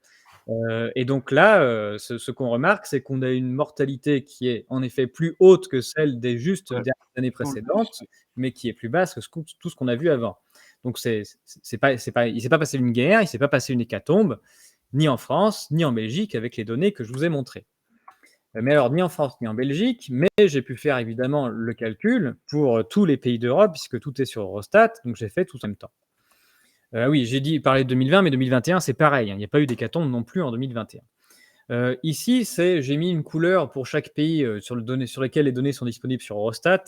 Et donc là, ce qu'on remarque, c'est qu'on a une mortalité qui est en effet plus haute que celle des juste Ouais. dernières années Dans le- précédentes, mais qui est plus basse que tout ce qu'on a vu avant. Donc il s'est pas passé une guerre, il s'est pas passé une hécatombe, ni en France, ni en Belgique avec les données que je vous ai montrées. Mais alors ni en France, ni en Belgique, mais j'ai pu faire évidemment le calcul pour, tous les pays d'Europe puisque tout est sur Eurostat, donc j'ai fait tout en même temps. Oui, j'ai dit parler de 2020, mais 2021, c'est pareil, hein, il n'y a pas eu d'hécatombe non plus en 2021. Ici, j'ai mis une couleur pour chaque pays, sur lesquels les données sont disponibles sur Eurostat.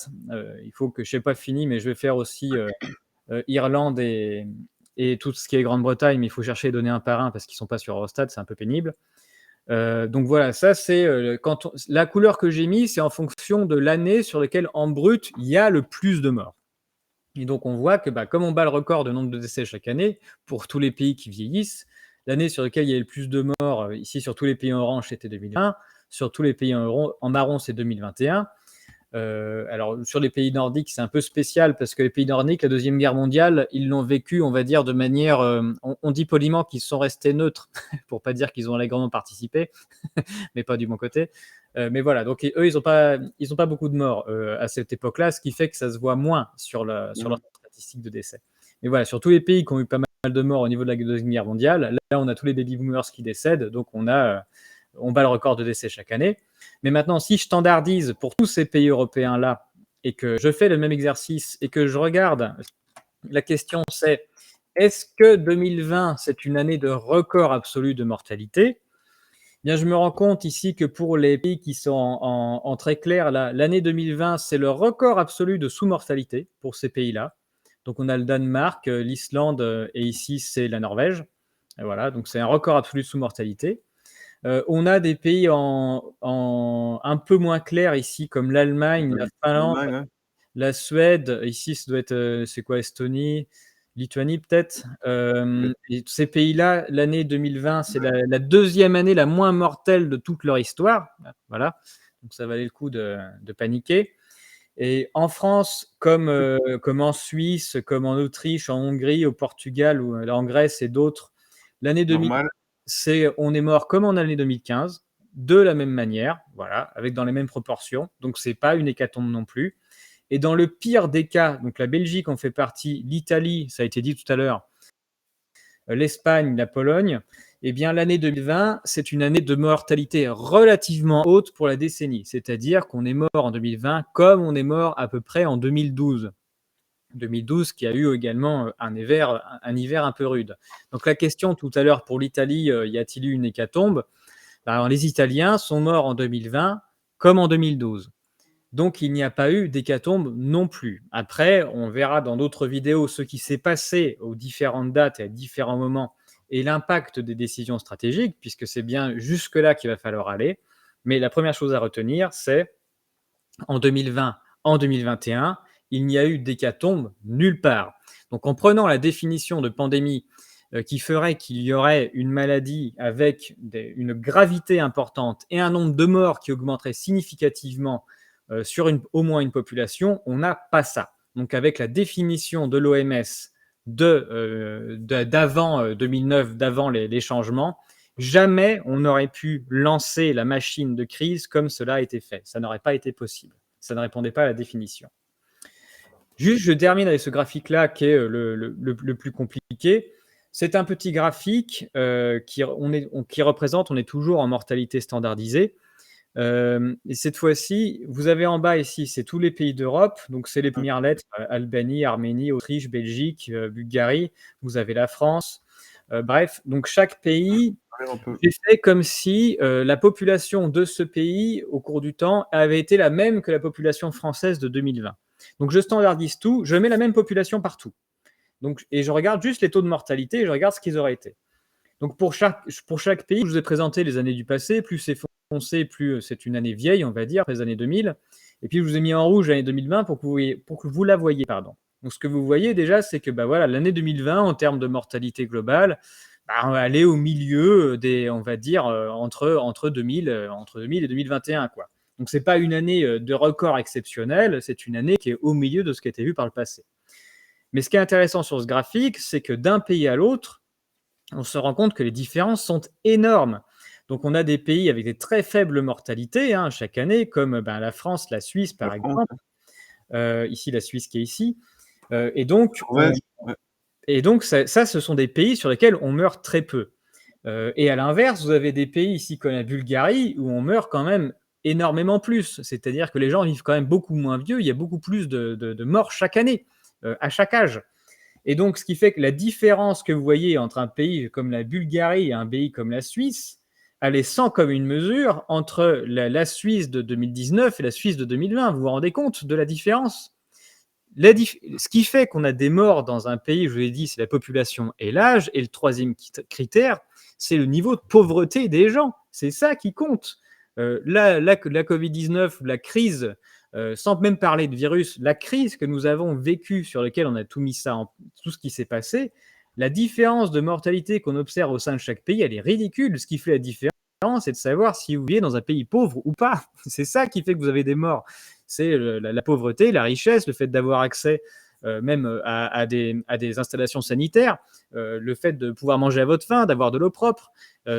Il faut que je n'ai pas fini, mais je vais faire aussi, Irlande et tout ce qui est Grande-Bretagne, mais il faut chercher les données un par un parce qu'ils ne sont pas sur Eurostat, c'est un peu pénible. Donc voilà, ça c'est, la couleur que j'ai mis, c'est en fonction de l'année sur laquelle en brut, il y a le plus de morts. Et donc on voit que, bah, comme on bat le record de nombre de décès chaque année, pour tous les pays qui vieillissent, l'année sur laquelle il y a eu le plus de morts, ici sur tous les pays en orange, c'était 2020, sur tous les pays en marron, c'est 2021. Alors sur les pays nordiques, c'est un peu spécial parce que les pays nordiques, la Deuxième Guerre mondiale, ils l'ont vécu, on va dire, de manière, on dit poliment qu'ils sont restés neutres, pour pas dire qu'ils ont allègrement participé, mais pas du bon côté. Mais voilà, donc eux, ils ont pas beaucoup de morts à cette époque-là, ce qui fait que ça se voit moins sur leur Mhm. statistique de décès. Mais voilà, sur tous les pays qui ont eu pas mal de morts au niveau de la Deuxième Guerre mondiale, là, on a tous les baby boomers qui décèdent, donc on bat le record de décès chaque année. Mais maintenant, si je standardise pour tous ces pays européens-là et que je fais le même exercice et que je regarde, la question c'est, est-ce que 2020, c'est une année de record absolu de mortalité? Bien, je me rends compte ici que pour les pays qui sont en très clair, l'année 2020, c'est le record absolu de sous-mortalité pour ces pays-là. Donc, on a le Danemark, l'Islande et ici, c'est la Norvège. Et voilà, donc c'est un record absolu de sous-mortalité. On a des pays un peu moins clairs ici, comme l'Allemagne, la Finlande, L'Allemagne, ouais. la Suède. Ici, ça doit être, c'est quoi, Estonie, Lituanie peut-être. Et tous ces pays-là, l'année 2020, c'est la deuxième année la moins mortelle de toute leur histoire. Voilà, donc ça valait le coup de paniquer. Et en France, comme en Suisse, comme en Autriche, en Hongrie, au Portugal ou en Grèce et d'autres, l'année 2000, Normal. on est mort comme en année 2015, de la même manière, voilà, avec dans les mêmes proportions. Donc c'est pas une hécatombe non plus. Et dans le pire des cas, donc la Belgique en fait partie, l'Italie, ça a été dit tout à l'heure, l'Espagne, la Pologne, eh bien l'année 2020, c'est une année de mortalité relativement haute pour la décennie. C'est-à-dire qu'on est mort en 2020 comme on est mort à peu près en 2012. 2012 qui a eu également un hiver un peu rude. Donc la question tout à l'heure pour l'Italie, y a-t-il eu une hécatombe? Alors, les Italiens sont morts en 2020 comme en 2012. Donc il n'y a pas eu d'hécatombe non plus. Après, on verra dans d'autres vidéos ce qui s'est passé aux différentes dates et à différents moments et l'impact des décisions stratégiques, puisque c'est bien jusque-là qu'il va falloir aller. Mais la première chose à retenir, c'est en 2020, en 2021, il n'y a eu d'hécatombe nulle part. Donc en prenant la définition de pandémie qui ferait qu'il y aurait une maladie avec une gravité importante et un nombre de morts qui augmenterait significativement sur au moins une population, on n'a pas ça. Donc avec la définition de l'OMS d'avant 2009, d'avant les changements, jamais on n'aurait pu lancer la machine de crise comme cela a été fait. Ça n'aurait pas été possible. Ça ne répondait pas à la définition. Juste, je termine avec ce graphique-là qui est le plus compliqué. C'est un petit graphique qui représente, on est toujours en mortalité standardisée. Et cette fois-ci, vous avez en bas ici, c'est tous les pays d'Europe. Donc, c'est les premières lettres, Albanie, Arménie, Autriche, Belgique, Bulgarie. Vous avez la France. Bref, donc chaque pays, j'ai fait comme si la population de ce pays, au cours du temps, avait été la même que la population française de 2020. Donc, je standardise tout, je mets la même population partout. Donc, et je regarde juste les taux de mortalité et je regarde ce qu'ils auraient été. Donc, pour chaque pays, je vous ai présenté les années du passé. Plus c'est foncé, plus c'est une année vieille, on va dire, les années 2000. Et puis, je vous ai mis en rouge l'année 2020 pour que vous la voyez. Pardon. Donc, ce que vous voyez déjà, c'est que voilà, l'année 2020, en termes de mortalité globale, elle est au milieu des, on va dire, entre 2000 et 2021, quoi. Donc, ce n'est pas une année de record exceptionnel, c'est une année qui est au milieu de ce qui a été vu par le passé. Mais ce qui est intéressant sur ce graphique, c'est que d'un pays à l'autre, on se rend compte que les différences sont énormes. Donc, on a des pays avec des très faibles mortalités chaque année, comme la France, la Suisse, par exemple. Ici, la Suisse qui est ici. Et donc, ça, ce sont des pays sur lesquels on meurt très peu. Et à l'inverse, vous avez des pays ici comme la Bulgarie où on meurt quand même énormément plus. C'est-à-dire que les gens vivent quand même beaucoup moins vieux. Il y a beaucoup plus de morts chaque année, à chaque âge. Et donc, ce qui fait que la différence que vous voyez entre un pays comme la Bulgarie et un pays comme la Suisse, elle est sans commune mesure entre la Suisse de 2019 et la Suisse de 2020. Vous vous rendez compte de la différence? Ce qui fait qu'on a des morts dans un pays, je vous l'ai dit, c'est la population et l'âge. Et le troisième critère, c'est le niveau de pauvreté des gens. C'est ça qui compte. La Covid-19, la crise, sans même parler de virus, la crise que nous avons vécue, sur laquelle on a tout mis ça, tout ce qui s'est passé, la différence de mortalité qu'on observe au sein de chaque pays, elle est ridicule. Ce qui fait la différence, c'est de savoir si vous vivez dans un pays pauvre ou pas. C'est ça qui fait que vous avez des morts. C'est la pauvreté, la richesse, le fait d'avoir accès même à des installations sanitaires, le fait de pouvoir manger à votre faim, d'avoir de l'eau propre.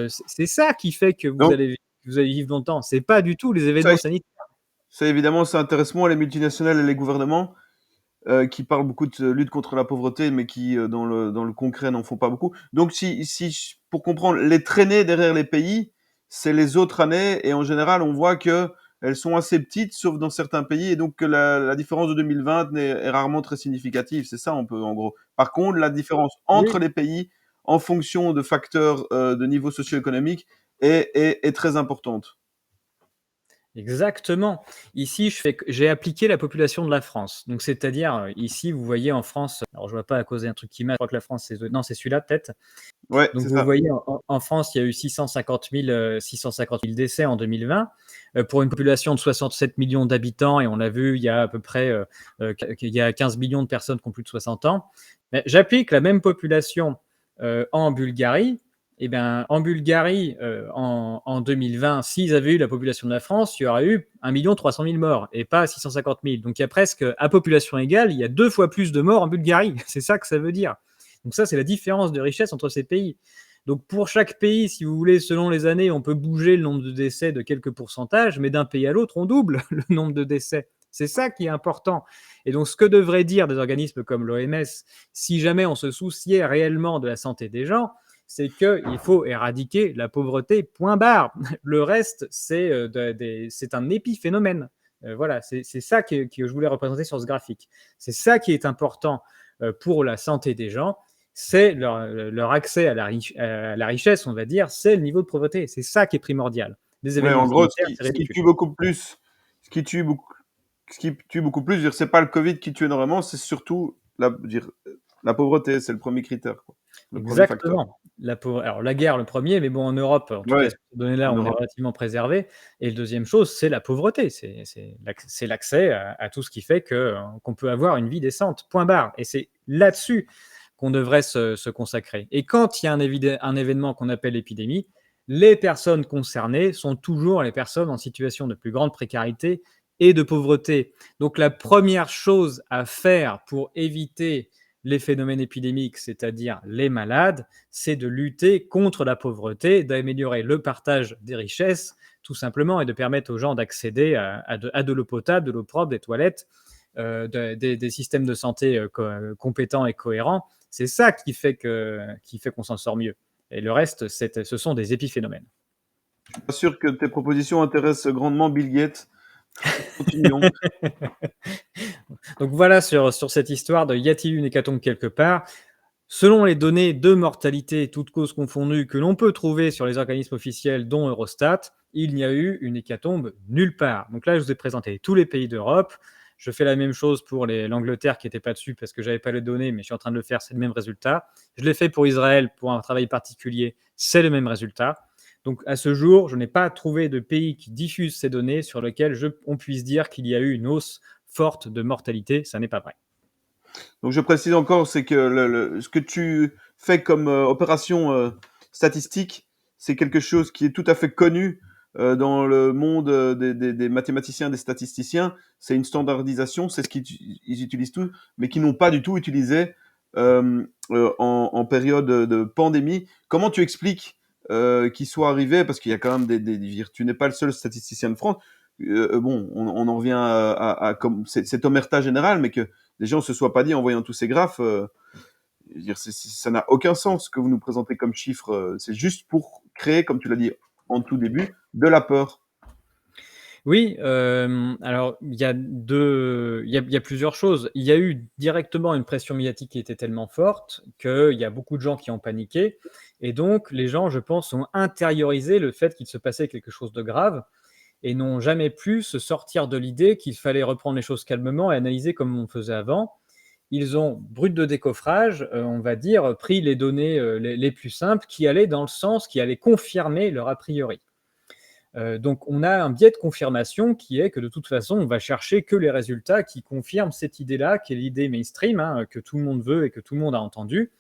C'est ça qui fait que vous allez vivre longtemps. C'est pas du tout les événements sanitaires. Ça, évidemment, ça intéresse moins les multinationales et les gouvernements qui parlent beaucoup de lutte contre la pauvreté, mais qui, dans le concret, n'en font pas beaucoup. Donc, pour comprendre, les traînées derrière les pays, c'est les autres années, et en général, on voit que elles sont assez petites, sauf dans certains pays, et donc que la différence de 2020 est rarement très significative. C'est ça, en gros. Par contre, la différence entre les pays, en fonction de facteurs de niveau socio-économique, est très importante. Exactement. Ici, j'ai appliqué la population de la France. Donc, c'est-à-dire, ici, vous voyez en France, alors je ne vois pas à cause d'un truc qui m'a, je crois que la France, non, c'est celui-là peut-être. Ouais, donc, vous voyez, en France, il y a eu 650 000 décès en 2020 pour une population de 67 millions d'habitants. Et on l'a vu, il y a à peu près il y a 15 millions de personnes qui ont plus de 60 ans. Mais j'applique la même population en Bulgarie. Eh bien, en Bulgarie, en 2020, s'ils avaient eu la population de la France, il y aurait eu 1 300 000 morts et pas 650 000. Donc, il y a presque, à population égale, il y a 2 fois plus de morts en Bulgarie. C'est ça que ça veut dire. Donc, ça, c'est la différence de richesse entre ces pays. Donc, pour chaque pays, si vous voulez, selon les années, on peut bouger le nombre de décès de quelques pourcentages, mais d'un pays à l'autre, on double le nombre de décès. C'est ça qui est important. Et donc, ce que devraient dire des organismes comme l'OMS, si jamais on se souciait réellement de la santé des gens, c'est qu'il faut éradiquer la pauvreté, point barre. Le reste, c'est un épiphénomène. Voilà, c'est ça que je voulais représenter sur ce graphique. C'est ça qui est important pour la santé des gens, c'est leur accès à la richesse, on va dire, c'est le niveau de pauvreté. C'est ça qui est primordial. Les événements en gros, ce qui tue beaucoup plus, c'est pas le Covid qui tue énormément, c'est surtout la pauvreté, c'est le premier critère, quoi. le premier facteur. Exactement. Alors la guerre, le premier, mais bon, en Europe, en tout cas, Ouais, sur ces données-là, en on est Europe. relativement préservé. Et le deuxième chose, c'est la pauvreté. C'est l'accès à tout ce qui fait qu'on peut avoir une vie décente, point barre. Et c'est là-dessus qu'on devrait se consacrer. Et quand il y a un événement qu'on appelle épidémie, les personnes concernées sont toujours les personnes en situation de plus grande précarité et de pauvreté. Donc la première chose à faire pour éviter les phénomènes épidémiques, c'est-à-dire les malades, c'est de lutter contre la pauvreté, d'améliorer le partage des richesses, tout simplement, et de permettre aux gens d'accéder à de l'eau potable, de l'eau propre, des toilettes, des systèmes de santé compétents et cohérents. C'est ça qui fait qu'on s'en sort mieux. Et le reste, ce sont des épiphénomènes. Pas sûr que tes propositions intéressent grandement Bill Gates. Continuons. Donc voilà sur cette histoire de y a-t-il une hécatombe quelque part. Selon les données de mortalité, toutes causes confondues, que l'on peut trouver sur les organismes officiels, dont Eurostat, il n'y a eu une hécatombe nulle part. Donc là, je vous ai présenté tous les pays d'Europe. Je fais la même chose pour l'Angleterre qui n'était pas dessus parce que j'avais pas les données, mais je suis en train de le faire, c'est le même résultat. Je l'ai fait pour Israël pour un travail particulier, c'est le même résultat. Donc à ce jour, je n'ai pas trouvé de pays qui diffuse ces données sur lesquelles on puisse dire qu'il y a eu une hausse forte de mortalité. Ça n'est pas vrai. Donc je précise encore, c'est que ce que tu fais comme opération statistique, c'est quelque chose qui est tout à fait connu dans le monde des mathématiciens, des statisticiens. C'est une standardisation, c'est ce qu'ils utilisent tous, mais qui n'ont pas du tout utilisé en période de pandémie. Comment tu expliques qu'ils soient arrivés, parce qu'il y a quand même tu n'es pas le seul statisticien de France. Bon, on en revient comme cet omerta général, mais que les gens se soient pas dit en voyant tous ces graphes, je veux dire, ça n'a aucun sens ce que vous nous présentez comme chiffres. C'est juste pour créer, comme tu l'as dit en tout début, de la peur. Oui, alors il y a plusieurs choses. Il y a eu directement une pression médiatique qui était tellement forte qu'il y a beaucoup de gens qui ont paniqué et donc les gens, je pense, ont intériorisé le fait qu'il se passait quelque chose de grave et n'ont jamais pu se sortir de l'idée qu'il fallait reprendre les choses calmement et analyser comme on faisait avant. Ils ont, brut de décoffrage, on va dire, pris les données, les plus simples qui allaient dans le sens qui allait confirmer leur a priori. Donc on a un biais de confirmation qui est que de toute façon, on va chercher que les résultats qui confirment cette idée-là, qui est l'idée mainstream, hein, que tout le monde veut et que tout le monde a entendu,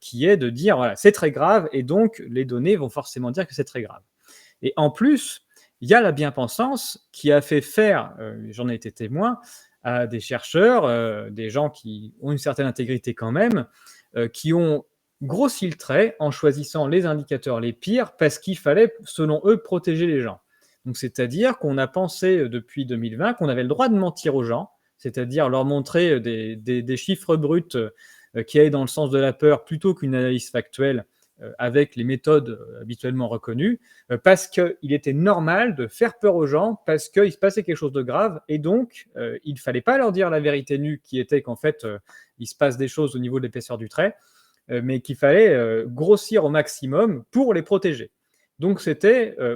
qui est de dire, voilà, c'est très grave et donc les données vont forcément dire que c'est très grave. Et en plus, il y a la bien-pensance qui a fait faire, j'en ai été témoin, à des chercheurs, des gens qui ont une certaine intégrité quand même, qui ont grossi le trait en choisissant les indicateurs les pires parce qu'il fallait, selon eux, protéger les gens. Donc, c'est-à-dire qu'on a pensé depuis 2020 qu'on avait le droit de mentir aux gens, c'est-à-dire leur montrer des chiffres bruts qui allaient dans le sens de la peur plutôt qu'une analyse factuelle avec les méthodes habituellement reconnues, parce qu'il était normal de faire peur aux gens, parce qu'il se passait quelque chose de grave, et donc il ne fallait pas leur dire la vérité nue, qui était qu'en fait, il se passe des choses au niveau de l'épaisseur du trait, mais qu'il fallait grossir au maximum pour les protéger. Donc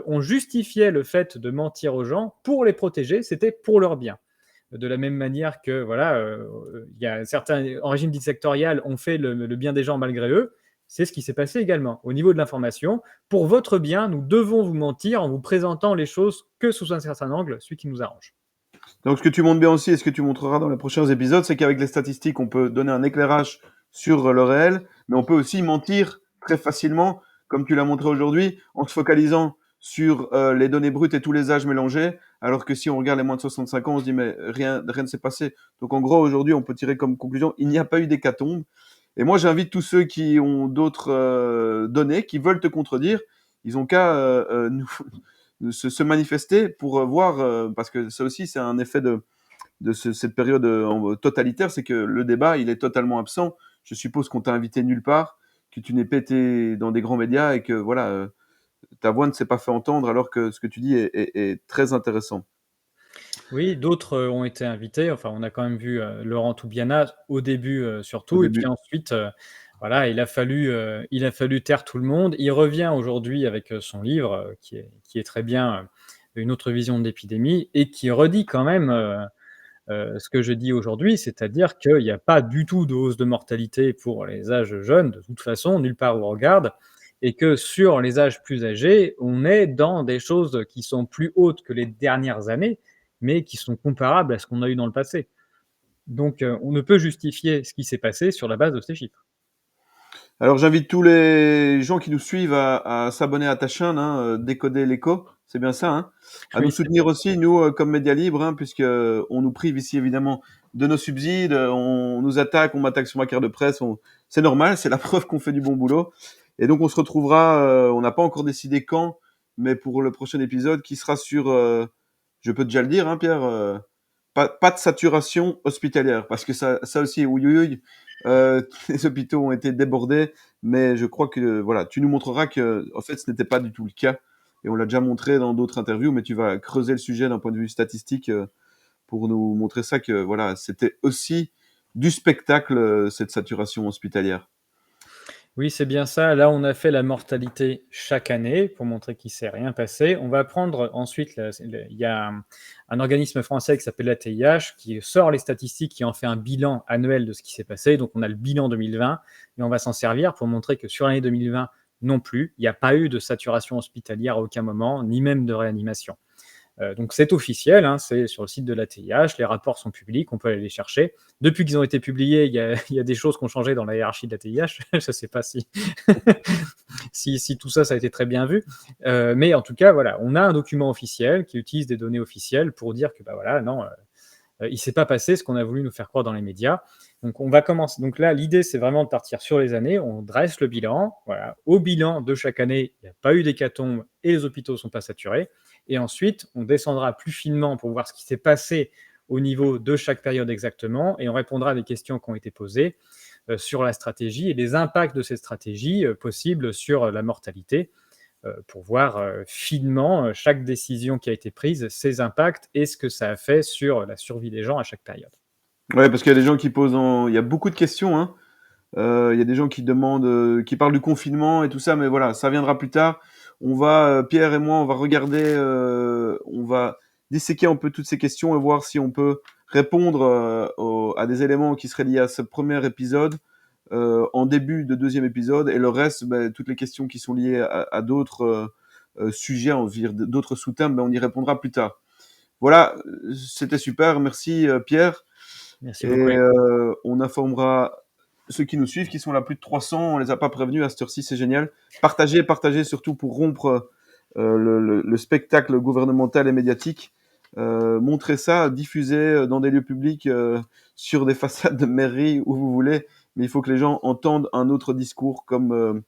on justifiait le fait de mentir aux gens pour les protéger, c'était pour leur bien. De la même manière que voilà, il y a certains en régime dictatorial ont fait le bien des gens malgré eux. C'est ce qui s'est passé également au niveau de l'information. Pour votre bien, nous devons vous mentir en vous présentant les choses que sous un certain angle, celui qui nous arrange. Donc ce que tu montres bien aussi et ce que tu montreras dans les prochains épisodes, c'est qu'avec les statistiques, on peut donner un éclairage sur le réel, mais on peut aussi mentir très facilement, comme tu l'as montré aujourd'hui, en se focalisant sur les données brutes et tous les âges mélangés, alors que si on regarde les moins de 65 ans, on se dit mais rien ne s'est passé. Donc en gros, aujourd'hui, on peut tirer comme conclusion, il n'y a pas eu d'hécatombe. Et moi, j'invite tous ceux qui ont d'autres données, qui veulent te contredire, ils ont qu'à se manifester pour voir, parce que ça aussi, c'est un effet de cette période totalitaire, c'est que le débat, il est totalement absent. Je suppose qu'on t'a invité nulle part, que tu n'es pas été dans des grands médias et que voilà, ta voix ne s'est pas fait entendre alors que ce que tu dis est très intéressant. Oui, d'autres ont été invités. Enfin, on a quand même vu Laurent Toubiana au début Au surtout, et puis début. ensuite, voilà, il a fallu taire tout le monde. Il revient aujourd'hui avec son livre qui est très bien, Une autre vision de l'épidémie, et qui redit quand même ce que je dis aujourd'hui, c'est-à-dire qu'il y a pas du tout de hausse de mortalité pour les âges jeunes, de toute façon, nulle part où on regarde, et que sur les âges plus âgés, on est dans des choses qui sont plus hautes que les dernières années, mais qui sont comparables à ce qu'on a eu dans le passé. Donc, on ne peut justifier ce qui s'est passé sur la base de ces chiffres. Alors j'invite tous les gens qui nous suivent à s'abonner à ta chaîne, hein, Décoder l'écho, c'est bien ça, hein, à nous Oui, c'est soutenir bien. aussi, nous, comme Média Libre, hein, puisque on nous prive ici évidemment de nos subsides, on nous attaque, on m'attaque sur ma carte de presse, c'est normal, c'est la preuve qu'on fait du bon boulot. Et donc on se retrouvera, on n'a pas encore décidé quand, mais pour le prochain épisode qui sera sur, je peux déjà le dire, hein, Pierre, pas de saturation hospitalière, parce que ça aussi, oui, oui, oui, les hôpitaux ont été débordés, mais je crois que voilà, tu nous montreras que en fait, ce n'était pas du tout le cas, et on l'a déjà montré dans d'autres interviews, mais tu vas creuser le sujet d'un point de vue statistique pour nous montrer ça que voilà, c'était aussi du spectacle cette saturation hospitalière. Oui, c'est bien ça. Là, on a fait la mortalité chaque année pour montrer qu'il s'est rien passé. On va prendre ensuite, il y a un organisme français qui s'appelle l'ATIH qui sort les statistiques, qui en fait un bilan annuel de ce qui s'est passé. Donc, on a le bilan 2020 et on va s'en servir pour montrer que sur l'année 2020 non plus, il n'y a pas eu de saturation hospitalière à aucun moment, ni même de réanimation. Donc c'est officiel, hein, c'est sur le site de l'ATIH, les rapports sont publics, on peut aller les chercher. Depuis qu'ils ont été publiés, il y a des choses qui ont changé dans la hiérarchie de l'ATIH. Je ne sais pas si, si tout ça, ça a été très bien vu. Mais en tout cas, voilà, on a un document officiel qui utilise des données officielles pour dire que, bah voilà, non, il ne s'est pas passé ce qu'on a voulu nous faire croire dans les médias. Donc on va commencer. Donc là, l'idée, c'est vraiment de partir sur les années. On dresse le bilan. Voilà. Au bilan de chaque année, il n'y a pas eu d'hécatombe et les hôpitaux ne sont pas saturés. Et ensuite, on descendra plus finement pour voir ce qui s'est passé au niveau de chaque période exactement. Et on répondra à des questions qui ont été posées sur la stratégie et les impacts de ces stratégies possibles sur la mortalité pour voir finement chaque décision qui a été prise, ses impacts et ce que ça a fait sur la survie des gens à chaque période. Ouais, parce qu'il y a des gens qui posent il y a beaucoup de questions, hein. Il y a des gens qui demandent, qui parlent du confinement et tout ça, mais voilà, ça viendra plus tard. On va, Pierre et moi, on va regarder, on va disséquer un peu toutes ces questions et voir si on peut répondre à des éléments qui seraient liés à ce premier épisode en début de deuxième épisode, et le reste, ben, toutes les questions qui sont liées à d'autres sujets, on va dire d'autres sous-thèmes, ben, on y répondra plus tard. Voilà, c'était super, merci Pierre. Merci Et beaucoup. on informera ceux qui nous suivent, qui sont là plus de 300, on les a pas prévenus à cette heure-ci, c'est génial. Partagez, partagez surtout pour rompre le spectacle gouvernemental et médiatique. Montrez ça, diffusez dans des lieux publics, sur des façades de mairie, où vous voulez, mais il faut que les gens entendent un autre discours, comme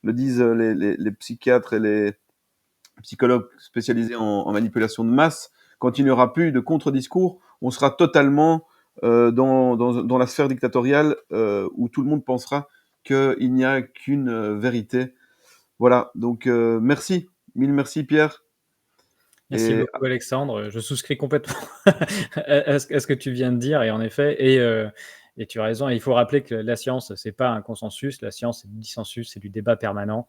le disent les psychiatres et les psychologues spécialisés en manipulation de masse. Quand il n'y aura plus de contre-discours, on sera totalement dans la sphère dictatoriale où tout le monde pensera qu'il n'y a qu'une vérité. Voilà, donc merci, mille merci Pierre. Merci Et beaucoup, Alexandre. Je souscris complètement à ce que tu viens de dire, et en effet, et tu as raison. Et il faut rappeler que la science, c'est pas un consensus. La science, c'est du dissensus, c'est du débat permanent,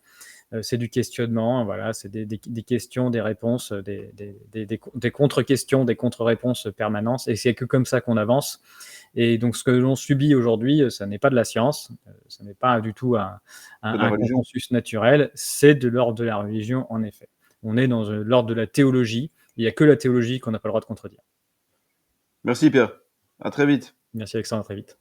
c'est du questionnement. Voilà, c'est des questions, des réponses, des contre-questions, des contre-réponses permanentes. Et c'est que comme ça qu'on avance. Et donc, ce que l'on subit aujourd'hui, ça n'est pas de la science, ça n'est pas du tout de la un religion. consensus naturel. C'est de l'ordre de la religion, en effet. On est dans l'ordre de la théologie. Il n'y a que la théologie qu'on n'a pas le droit de contredire. Merci Pierre. À très vite. Merci Alexandre, à très vite.